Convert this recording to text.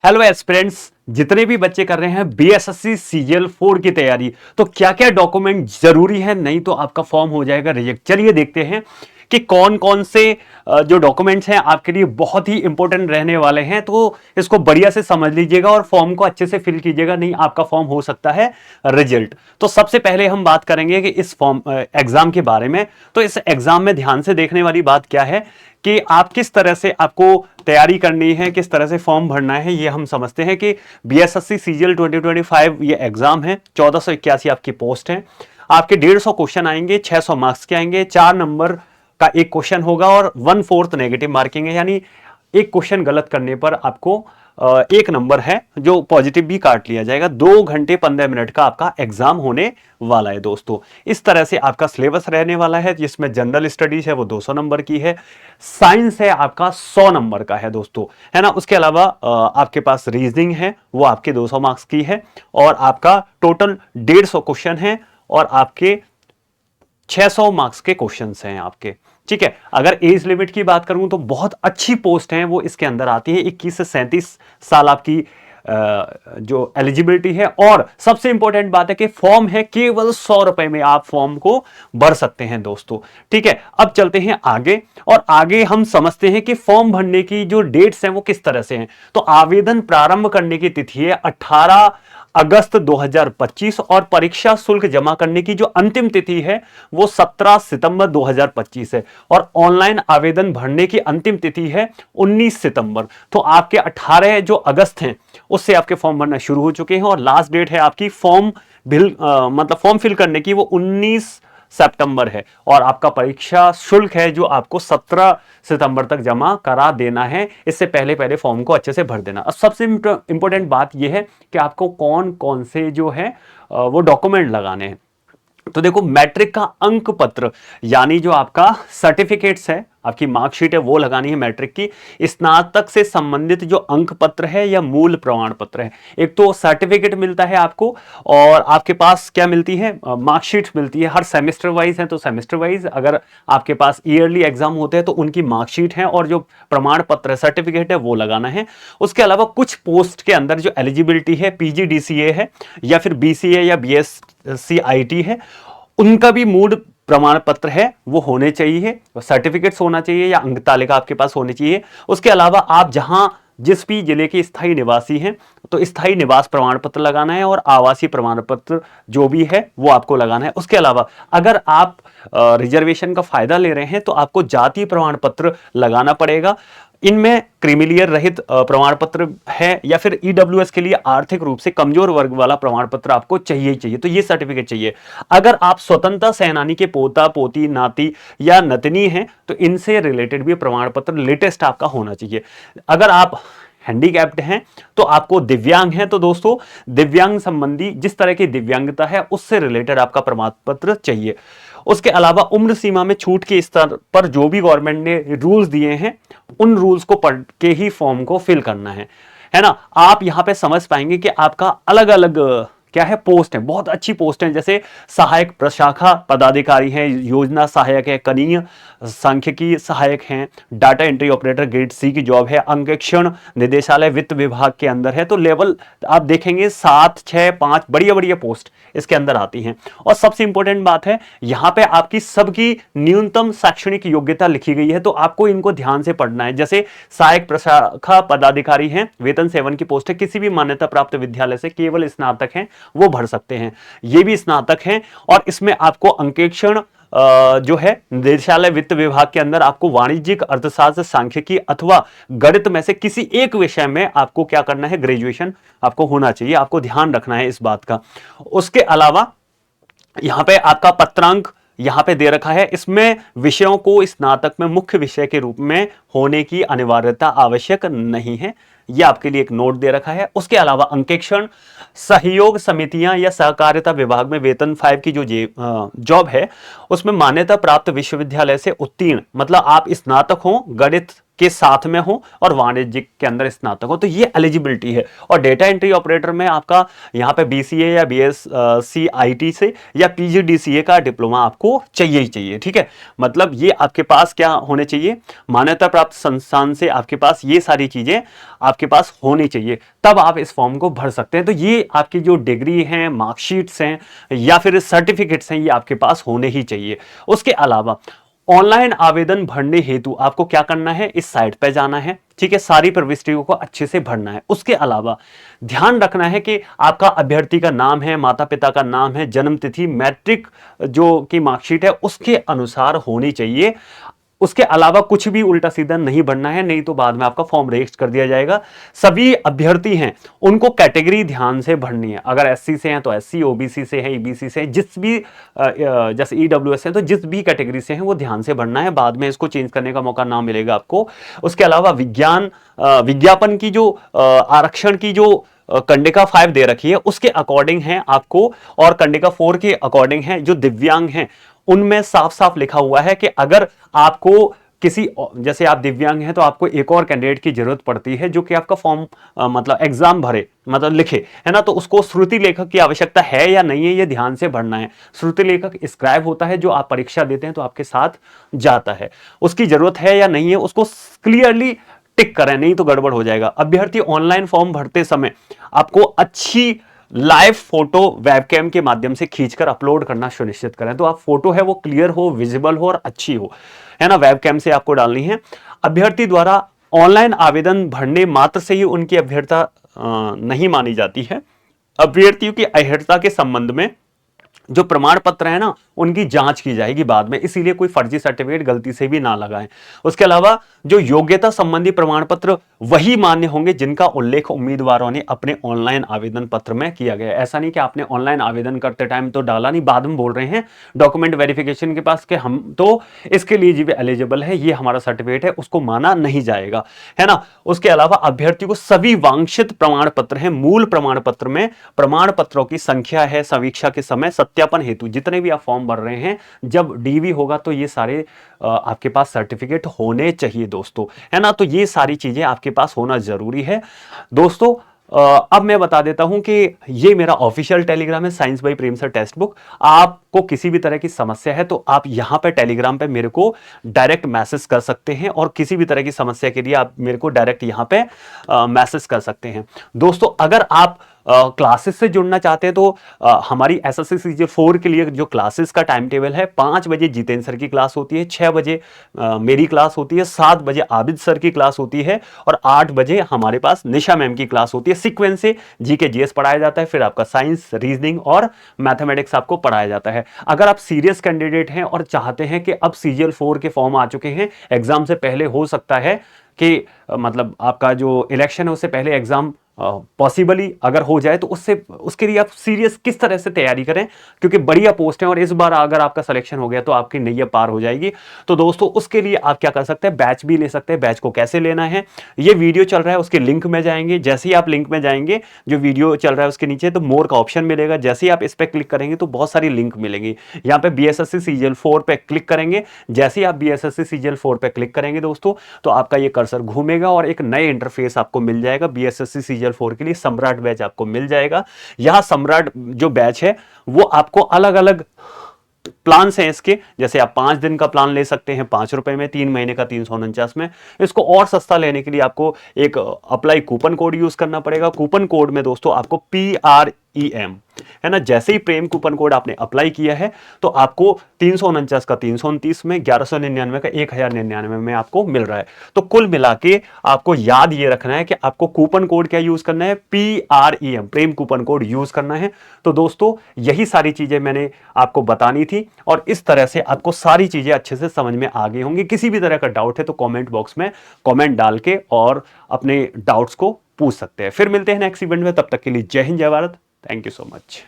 Hello aspirants, जितने भी बच्चे कर रहे हैं बीएसएससी सीजीएल 4 की तैयारी, तो क्या क्या डॉक्यूमेंट जरूरी है, नहीं तो आपका फॉर्म हो जाएगा रिजेक्ट। चलिए देखते हैं कि कौन कौन से जो डॉक्यूमेंट्स हैं आपके लिए बहुत ही इंपॉर्टेंट रहने वाले हैं। तो इसको बढ़िया से समझ लीजिएगा और फॉर्म को अच्छे से फिल कीजिएगा, नहीं आपका फॉर्म हो सकता है रिजल्ट। तो सबसे पहले हम बात करेंगे कि इस फॉर्म एग्जाम के बारे में। तो इस एग्जाम में ध्यान से देखने वाली बात क्या है कि आप किस तरह से आपको तैयारी करनी है, किस तरह से फॉर्म भरना है, ये हम समझते हैं कि बीएसएससी सीजीएल 2025 ये एग्जाम है। 1481 आपकी पोस्ट है। आपके 150 क्वेश्चन आएंगे, 600 मार्क्स के आएंगे, 4 नंबर का एक क्वेश्चन होगा और 1/4 नेगेटिव मार्किंग है, यानी एक क्वेश्चन गलत करने पर आपको एक नंबर है जो पॉजिटिव भी काट लिया जाएगा। 2 घंटे 15 मिनट का आपका एग्जाम होने वाला है दोस्तों। इस तरह से आपका सिलेबस रहने वाला है, जिसमें जनरल स्टडीज है वो 200 नंबर की है, साइंस है आपका 100 नंबर का है दोस्तों, है ना। उसके अलावा आपके पास रीजनिंग है वो आपके 200 मार्क्स की है और आपका टोटल 150 क्वेश्चन है और आपके 600 मार्क्स के क्वेश्चंस हैं आपके। ठीक है, अगर एज लिमिट की बात करूं तो बहुत अच्छी पोस्ट है वो इसके अंदर आती है। 21 से 37 साल आपकी जो एलिजिबिलिटी है। और सबसे इंपॉर्टेंट बात है कि फॉर्म है केवल 100 रुपए में आप फॉर्म को भर सकते हैं दोस्तों। ठीक है, अब चलते हैं आगे और आगे हम समझते हैं कि फॉर्म भरने की जो डेट्स हैं वो किस तरह से हैं। तो आवेदन प्रारंभ करने की तिथि है 18 अगस्त 2025 और परीक्षा शुल्क जमा करने की जो अंतिम तिथि है वो 17 सितंबर 2025 है और ऑनलाइन आवेदन भरने की अंतिम तिथि है 19 सितंबर। तो आपके 18 जो अगस्त हैं उससे आपके फॉर्म भरना शुरू हो चुके हैं और लास्ट डेट है आपकी फॉर्म मतलब फॉर्म फिल करने की वो 19 सितंबर है और आपका परीक्षा शुल्क है जो आपको 17 सितंबर तक जमा करा देना है। इससे पहले पहले फॉर्म को अच्छे से भर देना। अब सबसे इंपॉर्टेंट बात यह है कि आपको कौन कौन से जो है वो डॉक्यूमेंट लगाने हैं। तो देखो, मैट्रिक का अंक पत्र यानी जो आपका सर्टिफिकेट्स है, आपकी मार्कशीट है वो लगानी है मैट्रिक की। स्नातक से संबंधित जो अंक पत्र है या मूल प्रमाण पत्र है, एक तो सर्टिफिकेट मिलता है आपको और आपके पास क्या मिलती है, मार्कशीट मिलती है। हर सेमेस्टर वाइज है तो सेमेस्टर वाइज, अगर आपके पास ईयरली एग्जाम होते हैं तो उनकी मार्कशीट है और जो प्रमाण पत्र है सर्टिफिकेट है वो लगाना है। उसके अलावा कुछ पोस्ट के अंदर जो एलिजिबिलिटी है, पीजीडीसीए है या फिर बीसीए या बीएससी आईटी है, उनका भी मूड प्रमाण पत्र है वो होने चाहिए, सर्टिफिकेट्स होना चाहिए या अंक तालिका आपके पास होनी चाहिए। उसके अलावा आप जहां जिस भी जिले के स्थायी निवासी हैं तो स्थायी निवास प्रमाण पत्र लगाना है और आवासीय प्रमाण पत्र जो भी है वो आपको लगाना है। उसके अलावा अगर आप रिजर्वेशन का फायदा ले रहे हैं तो आपको जातीय प्रमाण पत्र लगाना पड़ेगा। इनमें क्रीमिलियर रहित प्रमाण पत्र है या फिर ईडब्ल्यूएस के लिए आर्थिक रूप से कमजोर वर्ग वाला प्रमाण पत्र आपको चाहिए ही चाहिए, तो ये सर्टिफिकेट चाहिए। अगर आप स्वतंत्रता सेनानी के पोता पोती नाती या नतनी हैं तो इनसे रिलेटेड भी प्रमाण पत्र लेटेस्ट आपका होना चाहिए। अगर आप हैंडीकैप्ड हैं तो आपको, दिव्यांग हैं तो दोस्तों दिव्यांग संबंधी जिस तरह की दिव्यांगता है उससे रिलेटेड आपका प्रमाण पत्र चाहिए। उसके अलावा उम्र सीमा में छूट के स्तर पर जो भी गवर्नमेंट ने रूल्स दिए हैं उन रूल्स को पढ़ के ही फॉर्म को फिल करना है ना। आप यहां पे समझ पाएंगे कि आपका अलग अलग क्या है, पोस्ट है, बहुत अच्छी पोस्ट है। जैसे सहायक प्रशाखा पदाधिकारी हैं, योजना सहायक है, कनीय सांख्यिकी सहायक हैं, data entry operator grade C की जॉब है, अंकेक्षण निदेशालय वित्त विभाग के अंदर है। तो लेवल आप देखेंगे 7, 6, 5 बढ़िया बढ़िया पोस्ट इसके अंदर आती हैं। और सबसे इंपॉर्टेंट बात है, यहां पे आपकी सबकी न्यूनतम शैक्षणिक योग्यता लिखी गई है, तो आपको इनको ध्यान से पढ़ना है। जैसे सहायक प्रशाखा पदाधिकारी हैं, वेतन 7 की पोस्ट है, किसी भी मान्यता प्राप्त विद्यालय से केवल स्नातक हैं वो भर सकते हैं, ये भी स्नातक हैं। और इसमें आपको अंकेक्षण जो है निदेशालय वित्त विभाग के अंदर आपको वाणिज्यिक अर्थशास्त्र सांख्यिकी अथवा गणित में से किसी एक विषय में आपको क्या करना है, ग्रेजुएशन आपको होना चाहिए, आपको ध्यान रखना है इस बात का। उसके अलावा यहां पे आपका पत्रांक यहां पे दे रखा है, इसमें विषयों को स्नातक में मुख्य विषय के रूप में होने की अनिवार्यता आवश्यक नहीं है, यह आपके लिए एक नोट दे रखा है। उसके अलावा अंकेक्षण सहयोग समितियां या सहकारिता विभाग में वेतन 5 की जो जॉब है उसमें मान्यता प्राप्त विश्वविद्यालय से उत्तीर्ण, मतलब आप स्नातक हो, गणित के साथ में हो और वाणिज्यिक के अंदर स्नातक हो, तो ये एलिजिबिलिटी है। और डेटा एंट्री ऑपरेटर में आपका यहाँ पे बीसीए या बीएससी आईटी से या पीजीडीसीए का डिप्लोमा आपको चाहिए ही चाहिए। ठीक है, मतलब ये आपके पास क्या होने चाहिए, मान्यता प्राप्त संस्थान से आपके पास ये सारी चीजें आपके पास होनी चाहिए, तब आप इस फॉर्म को भर सकते हैं। तो ये आपकी जो डिग्री हैं, मार्कशीट्स हैं या फिर सर्टिफिकेट्स हैं, ये आपके पास होने ही चाहिए। उसके अलावा ऑनलाइन आवेदन भरने हेतु आपको क्या करना है, इस साइट पे जाना है, ठीक है, सारी प्रविष्टियों को अच्छे से भरना है। उसके अलावा ध्यान रखना है कि आपका अभ्यर्थी का नाम है, माता पिता का नाम है, जन्म तिथि, मैट्रिक जो की मार्कशीट है उसके अनुसार होनी चाहिए। उसके अलावा कुछ भी उल्टा सीधा नहीं भरना है, नहीं तो बाद में आपका फॉर्म रिजेक्ट कर दिया जाएगा। सभी अभ्यर्थी हैं उनको कैटेगरी ध्यान से भरनी है। अगर एससी से हैं तो एससी, ओबीसी से हैं, ईबीसी से हैं, जिस भी जैसे ईडब्ल्यूएस हैं तो जिस भी कैटेगरी से हैं वो ध्यान से भरना है, बाद में इसको चेंज करने का मौका ना मिलेगा आपको। उसके अलावा विज्ञापन की जो आरक्षण की जो कंडिका 5 दे रखी है उसके अकॉर्डिंग है आपको, और कंडिका 4 के अकॉर्डिंग है जो दिव्यांग हैं उनमें साफ साफ लिखा हुआ है कि अगर आपको किसी, जैसे आप दिव्यांग हैं तो आपको एक और कैंडिडेट की जरूरत पड़ती है जो कि आपका फॉर्म मतलब एग्जाम भरे, मतलब लिखे, है ना, तो उसको श्रुति लेखक की आवश्यकता है या नहीं है ये ध्यान से भरना है। श्रुति लेखक स्क्राइब होता है जो आप परीक्षा देते हैं तो आपके साथ जाता है, उसकी जरूरत है या नहीं है उसको क्लियरली टिक करें, नहीं तो गड़बड़ हो जाएगा। अभ्यर्थी ऑनलाइन फॉर्म भरते समय आपको अच्छी लाइव फोटो वेबकैम के माध्यम से खींचकर अपलोड करना सुनिश्चित करें। तो आप फोटो है वो क्लियर हो, विजिबल हो और अच्छी हो, है ना, वेबकैम से आपको डालनी है। अभ्यर्थी द्वारा ऑनलाइन आवेदन भरने मात्र से ही उनकी अभ्यर्थता नहीं मानी जाती है। अभ्यर्थियों की अहर्ता के संबंध में जो प्रमाण पत्र है ना उनकी जांच की जाएगी बाद में, इसीलिए कोई फर्जी सर्टिफिकेट गलती से भी ना लगाएं। उसके अलावा जो योग्यता संबंधी प्रमाण पत्र वही मान्य होंगे जिनका उल्लेख उम्मीदवारों ने अपने ऑनलाइन आवेदन पत्र में किया गया। ऐसा नहीं कि आपने ऑनलाइन आवेदन करते टाइम तो डाला नहीं, बाद में बोल रहे हैं डॉक्यूमेंट वेरिफिकेशन के पास कि हम तो इसके लिए जी एलिजिबल है, ये हमारा सर्टिफिकेट है, उसको माना नहीं जाएगा, है ना। उसके अलावा अभ्यर्थी को सभी वांछित प्रमाण पत्र है, मूल प्रमाण पत्र में प्रमाण पत्रों की संख्या है, समीक्षा के समय सत्यापन हेतु जितने भी आप फॉर्म भर रहे हैं, जब डीवी होगा तो ये सारे आपके पास सर्टिफिकेट होने चाहिए दोस्तों, है ना। तो ये सारी चीजें आपके पास होना जरूरी है दोस्तों। अब मैं बता देता हूं कि ये मेरा ऑफिशियल टेलीग्राम है, science by Prem sir text book. आपको किसी भी तरह की समस्या है तो आप यहां पे टेलीग्राम पे मेरे को डायरेक्ट मैसेज कर सकते हैं, और किसी भी तरह की समस्या के लिए आप मेरे को डायरेक्ट यहां पे मैसेज कर सकते हैं दोस्तों। अगर आप क्लासेस से जुड़ना चाहते हैं तो हमारी एसएससी सीजीएल 4 के लिए जो क्लासेस का टाइम टेबल है, 5 बजे जितेंद्र सर की क्लास होती है, 6 बजे मेरी क्लास होती है, 7 बजे आबिद सर की क्लास होती है, और 8 बजे हमारे पास निशा मैम की क्लास होती है। सीक्वेंस से जीके जीएस पढ़ाया जाता है, फिर आपका साइंस, रीजनिंग और मैथमेटिक्स आपको पढ़ाया जाता है। अगर आप सीरियस कैंडिडेट हैं और चाहते हैं कि अब सीजीएल 4 के फॉर्म आ चुके हैं, एग्जाम से पहले हो सकता है कि मतलब आपका जो इलेक्शन है उससे पहले एग्जाम पॉसिबली अगर हो जाए, तो उसके लिए आप सीरियस किस तरह से तैयारी करें, क्योंकि बढ़िया पोस्ट है और इस बार अगर आपका सिलेक्शन हो गया तो आपकी नैया पार हो जाएगी। तो दोस्तों उसके लिए आप क्या कर सकते हैं, बैच भी ले सकते हैं। बैच को कैसे लेना है, ये वीडियो चल रहा है उसके लिंक में जाएंगे, जैसे ही आप लिंक में जाएंगे जो वीडियो चल रहा है उसके नीचे तो मोर का ऑप्शन मिलेगा, जैसे ही आप इस पर क्लिक करेंगे तो बहुत सारी लिंक मिलेंगी। यहाँ पे बीएसएससी सीजीएल 4 पे क्लिक करेंगे, जैसे ही आप बीएसएससी सीजीएल 4 पे क्लिक करेंगे दोस्तों तो आपका ये कर्सर घूमेगा और एक नए इंटरफेस आपको मिल जाएगा। बीएसएससी सीजीएल 4 के लिए सम्राट बैच आपको मिल जाएगा। यहां सम्राट जो बैच है वो आपको अलग अलग प्लान हैं इसके, जैसे आप 5 दिन का प्लान ले सकते हैं 5 रुपए में, 3 महीने का 349 में। इसको और सस्ता लेने के लिए आपको एक अप्लाई कूपन कोड यूज करना पड़ेगा। कूपन कोड में दोस्तों आपको PREM, है ना, जैसे ही प्रेम कूपन कोड आपने अप्लाई किया है तो आपको 349 का 329 में, 1199 का 1099 में आपको मिल रहा है। तो कुल मिला के आपको याद ये रखना है कि आपको कूपन कोड क्या यूज करना है, PREM, प्रेम कूपन कोड यूज करना है। तो दोस्तों यही सारी चीजें मैंने आपको बतानी थी, और इस तरह से आपको सारी चीजें अच्छे से समझ में आ गई होंगी। किसी भी तरह का डाउट है तो कमेंट बॉक्स में कमेंट डाल के और अपने डाउट्स को पूछ सकते हैं। फिर मिलते हैं नेक्स्ट इवेंट में, तब तक के लिए जय हिंद, जय Bharat, thank you so much.